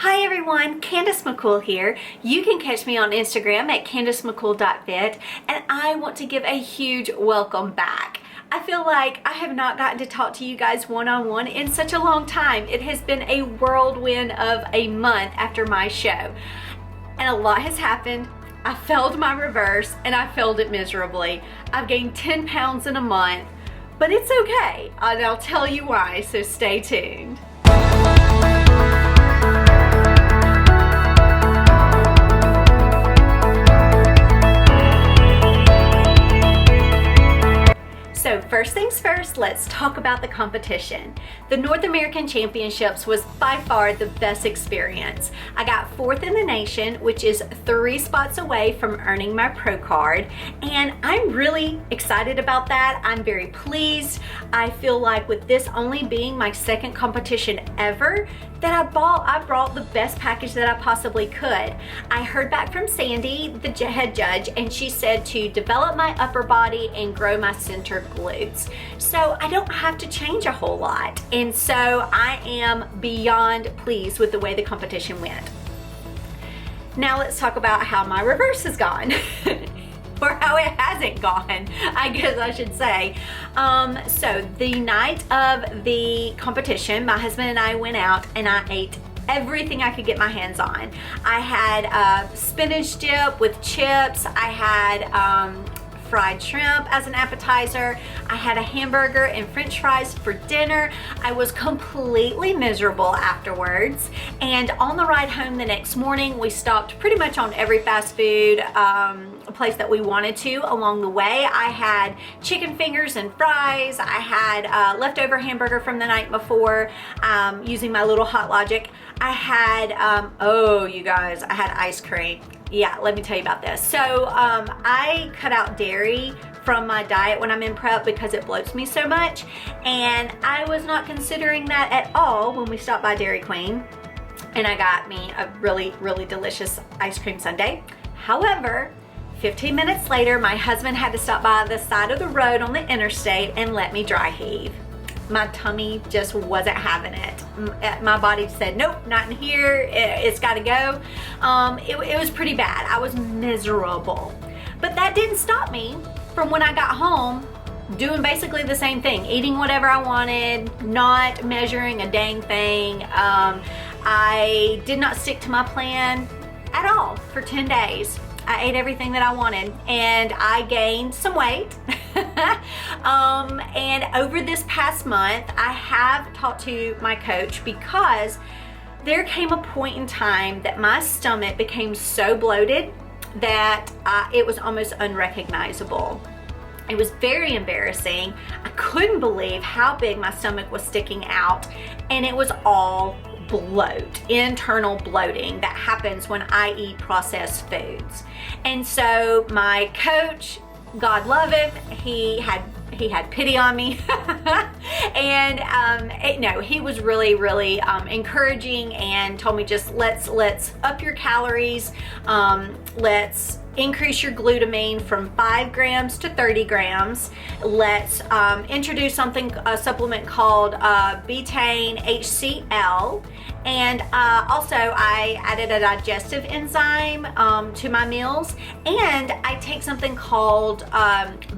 Hi everyone, Candace McCool here. You can catch me on Instagram at CandaceMcCool.fit, and I want to give a huge welcome back. I feel like I have not gotten to talk to you guys one-on-one in such a long time. It has been a whirlwind of a month after my show, and a lot has happened. I failed my reverse, and I failed it miserably. I've gained 10 pounds in a month, but it's okay, and I'll tell you why, so stay tuned. So first things first, let's talk about the competition. The North American Championships was by far the best experience. I got 4th in the nation, which is 3 spots away from earning my pro card, and I'm really excited about that. I'm very pleased. I feel like with this only being my 2nd competition ever, that I brought the best package that I possibly could. I heard back from Sandy, the head judge, and she said to develop my upper body and grow my center glutes. So I don't have to change a whole lot. And so I am beyond pleased with the way the competition went. Now let's talk about how my reverse has gone. Or how it hasn't gone, I guess I should say. So the night of the competition, my husband and I went out and I ate everything I could get my hands on. I had spinach dip with chips. I had fried shrimp as an appetizer. I had a hamburger and french fries for dinner. I was completely miserable afterwards. And on the ride home the next morning, we stopped pretty much on every fast food place that we wanted to along the way. I had chicken fingers and fries. I had leftover hamburger from the night before using my little Hot Logic. I had, oh you guys, I had ice cream. Yeah, let me tell you about this. So I cut out dairy from my diet when I'm in prep because it bloats me so much, and I was not considering that at all when we stopped by Dairy Queen, and I got me a really, really delicious ice cream sundae. However, 15 minutes later, my husband had to stop by the side of the road on the interstate and let me dry heave. My tummy just wasn't having it. My body said, nope, not in here, it's gotta go. It was pretty bad. I was miserable. But that didn't stop me from when I got home doing basically the same thing, eating whatever I wanted, not measuring a dang thing. I did not stick to my plan at all for 10 days. I ate everything that I wanted, and I gained some weight. And over this past month, I have talked to my coach because there came a point in time that my stomach became so bloated that it was almost unrecognizable. It was very embarrassing. I couldn't believe how big my stomach was sticking out, and it was all bloat, internal bloating that happens when I eat processed foods. And so my coach, God love him, he had pity on me. And no, he was really, really encouraging and told me just let's up your calories, let's increase your glutamine from 5 grams to 30 grams. Let's introduce a supplement called betaine HCl. And also I added a digestive enzyme to my meals, and I take something called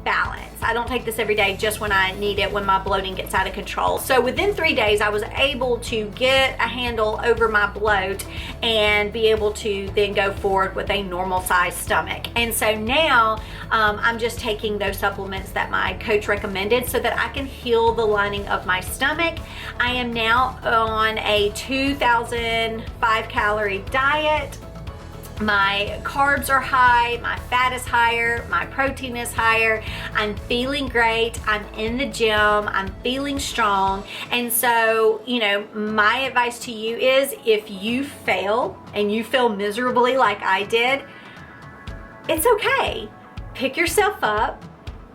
Balance. I don't take this every day, just when I need it, when my bloating gets out of control. So within 3 days, I was able to get a handle over my bloat and be able to then go forward with a normal size stomach. And so now I'm just taking those supplements that my coach recommended so that I can heal the lining of my stomach. I am now on a 2,005 calorie diet. My carbs are high, my fat is higher, my protein is higher. I'm feeling great. I'm in the gym. I'm feeling strong. And so, you know, my advice to you is, if you fail and you feel miserably like I did, it's okay. Pick yourself up,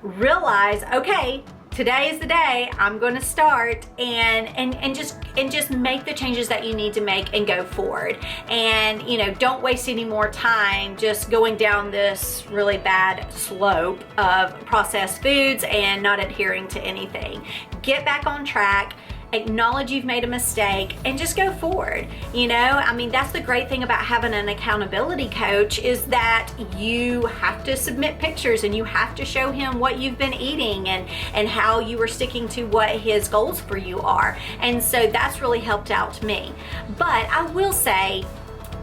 realize, okay, today is the day I'm going to start, and just make the changes that you need to make and go forward. And you know, don't waste any more time just going down this really bad slope of processed foods and not adhering to anything. Get back on track. acknowledge you've made a mistake, and just go forward. You know, I mean, that's the great thing about having an accountability coach, is that you have to submit pictures and you have to show him what you've been eating and how you are sticking to what his goals for you are. And so that's really helped out me. But I will say,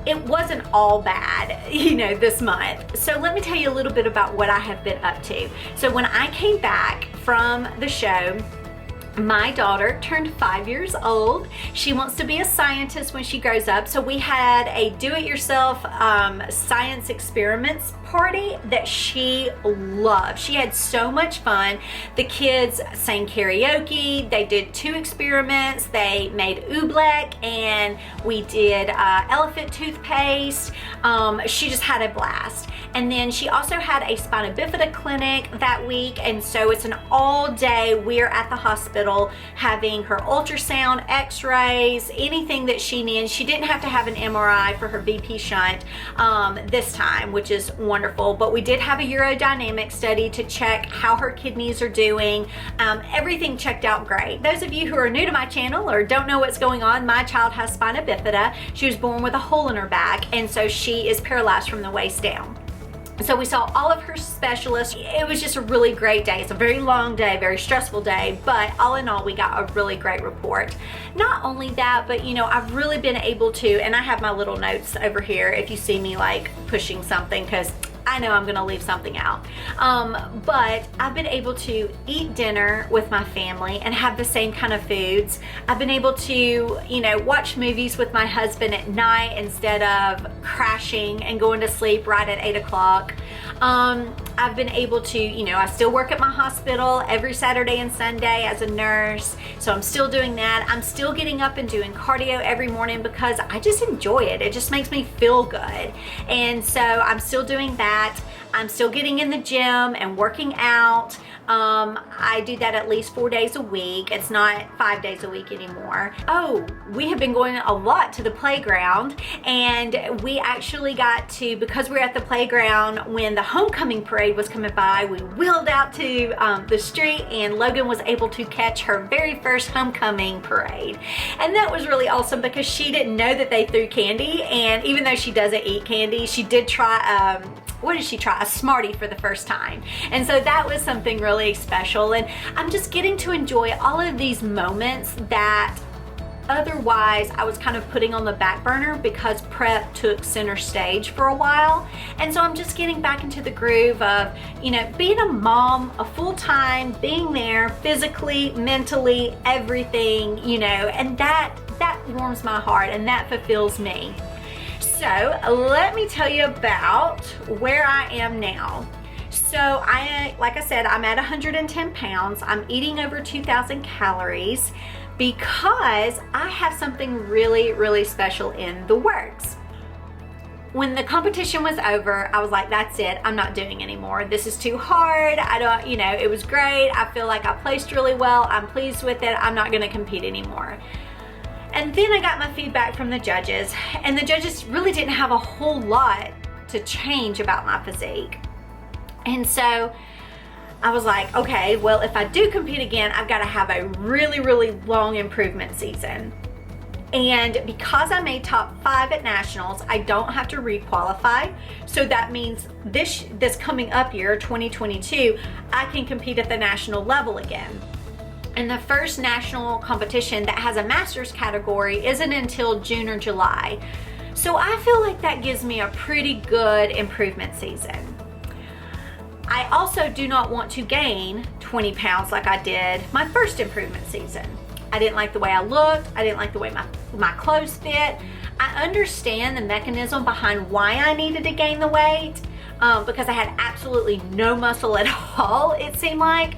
it wasn't all bad, you know, this month. So let me tell you a little bit about what I have been up to. So when I came back from the show, my daughter turned 5 years old. She wants to be a scientist when she grows up. So we had a do-it-yourself science experiments party that she loved. She had so much fun. The kids sang karaoke. They did 2 experiments. They made oobleck, and we did elephant toothpaste. She just had a blast. And then she also had a spina bifida clinic that week. And so it's an all day, we're at the hospital having her ultrasound, x-rays, anything that she needs. She didn't have to have an MRI for her BP shunt this time, which is wonderful. But we did have a urodynamic study to check how her kidneys are doing. Everything checked out great. Those of you who are new to my channel or don't know what's going on, my child has spina bifida. She was born with a hole in her back, and so she is paralyzed from the waist down. So we saw all of her specialists. It was just a really great day. It's a very long day, very stressful day, but all in all, we got a really great report. Not only that, but you know, I've really been able to, and I have my little notes over here if you see me like pushing something, because I know I'm gonna leave something out. But I've been able to eat dinner with my family and have the same kind of foods. I've been able to, you know, watch movies with my husband at night instead of crashing and going to sleep right at 8 o'clock. I've been able to, you know, I still work at my hospital every Saturday and Sunday as a nurse. So I'm still doing that. I'm still getting up and doing cardio every morning because I just enjoy it. It just makes me feel good. And so I'm still doing that. I'm still getting in the gym and working out. I do that at least 4 days a week. It's not 5 days a week anymore. Oh, we have been going a lot to the playground, and we actually got to, because we're at the playground when the homecoming parade was coming by, we wheeled out to the street, and Logan was able to catch her very first homecoming parade. And that was really awesome because she didn't know that they threw candy, and even though she doesn't eat candy, she did try what did she try? A Smartie for the first time. And so that was something really special. And I'm just getting to enjoy all of these moments that otherwise I was kind of putting on the back burner because prep took center stage for a while. And so I'm just getting back into the groove of, you know, being a mom, a full-time, being there physically, mentally, everything, you know, and that warms my heart and that fulfills me. So let me tell you about where I am now. So like I said, I'm at 110 pounds. I'm eating over 2,000 calories because I have something really, really special in the works. When the competition was over, I was like, that's it. I'm not doing anymore. This is too hard. I don't, you know, it was great. I feel like I placed really well. I'm pleased with it. I'm not going to compete anymore. And then I got my feedback from the judges, and the judges really didn't have a whole lot to change about my physique. And so I was like, okay, well, if I do compete again, I've got to have a really, really long improvement season. And because I made top 5 at nationals, I don't have to re-qualify. So that means this coming up year, 2022, I can compete at the national level again. And the first national competition that has a master's category isn't until June or July. So I feel like that gives me a pretty good improvement season. I also do not want to gain 20 pounds like I did my first improvement season. I didn't like the way I looked. I didn't like the way my clothes fit. I understand the mechanism behind why I needed to gain the weight. Because I had absolutely no muscle at all, it seemed like,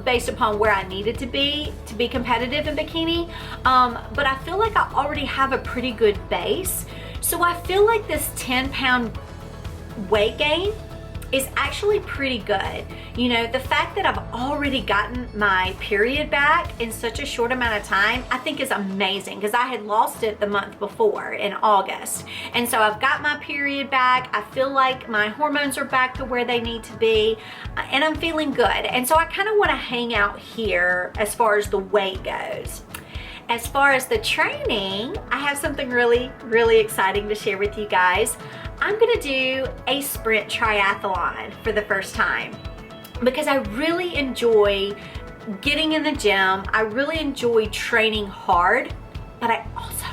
based upon where I needed to be competitive in bikini. But I feel like I already have a pretty good base. So I feel like this 10-pound weight gain is actually pretty good. You know, the fact that I've already gotten my period back in such a short amount of time, I think is amazing because I had lost it the month before in August. And so I've got my period back. I feel like my hormones are back to where they need to be, and I'm feeling good. And so I kind of want to hang out here as far as the weight goes. As far as the training, I have something really, really exciting to share with you guys. I'm gonna do a sprint triathlon for the first time because I really enjoy getting in the gym. I really enjoy training hard, but I also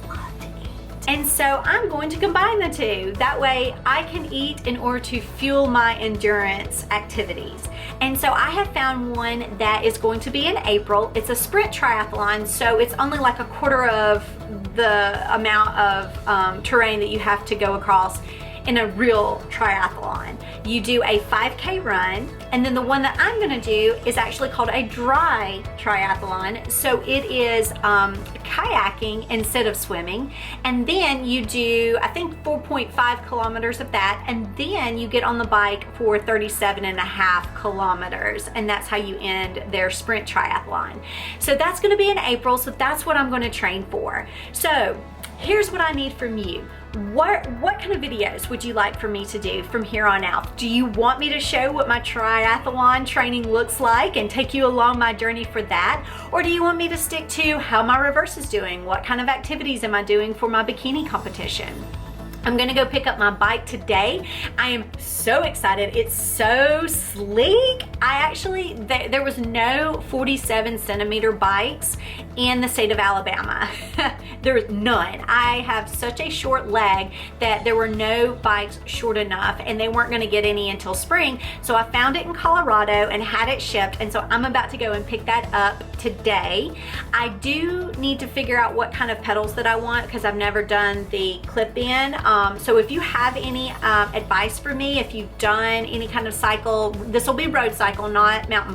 love to eat. And so I'm going to combine the two. That way I can eat in order to fuel my endurance activities. And so I have found one that is going to be in April. It's a sprint triathlon, so it's only like a quarter of the amount of terrain that you have to go across in a real triathlon. You do a 5K run, and then the one that I'm gonna do is actually called a dry triathlon. So it is kayaking instead of swimming. And then you do, I think 4.5 kilometers of that, and then you get on the bike for 37.5 kilometers. And that's how you end their sprint triathlon. So that's gonna be in April, so that's what I'm gonna train for. So here's what I need from you. What kind of videos would you like for me to do from here on out? Do you want me to show what my triathlon training looks like and take you along my journey for that? Or do you want me to stick to how my reverse is doing? What kind of activities am I doing for my bikini competition? I'm gonna go pick up my bike today. I am so excited. It's so sleek. There was no 47 centimeter bikes in the state of Alabama. There's none. I have such a short leg that there were no bikes short enough, and they weren't gonna get any until spring. So I found it in Colorado and had it shipped, and so I'm about to go and pick that up today. I do need to figure out what kind of pedals that I want because I've never done the clip-in. So if you have any advice for me, if you've done any kind of cycle, this will be road cycle, not mountain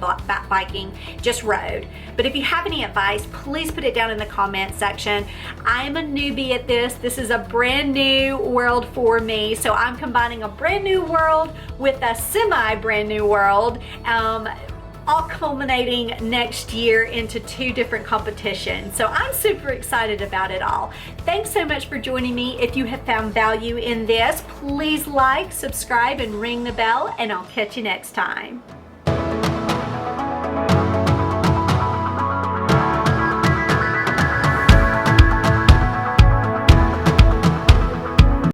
biking, just road. But if you have any advice, please put it down in the comment section. I am a newbie at this. This is a brand new world for me. So I'm combining a brand new world with a semi brand new world. All culminating next year into 2 different competitions. So I'm super excited about it all. Thanks so much for joining me. If you have found value in this, please like, subscribe, and ring the bell, and I'll catch you next time.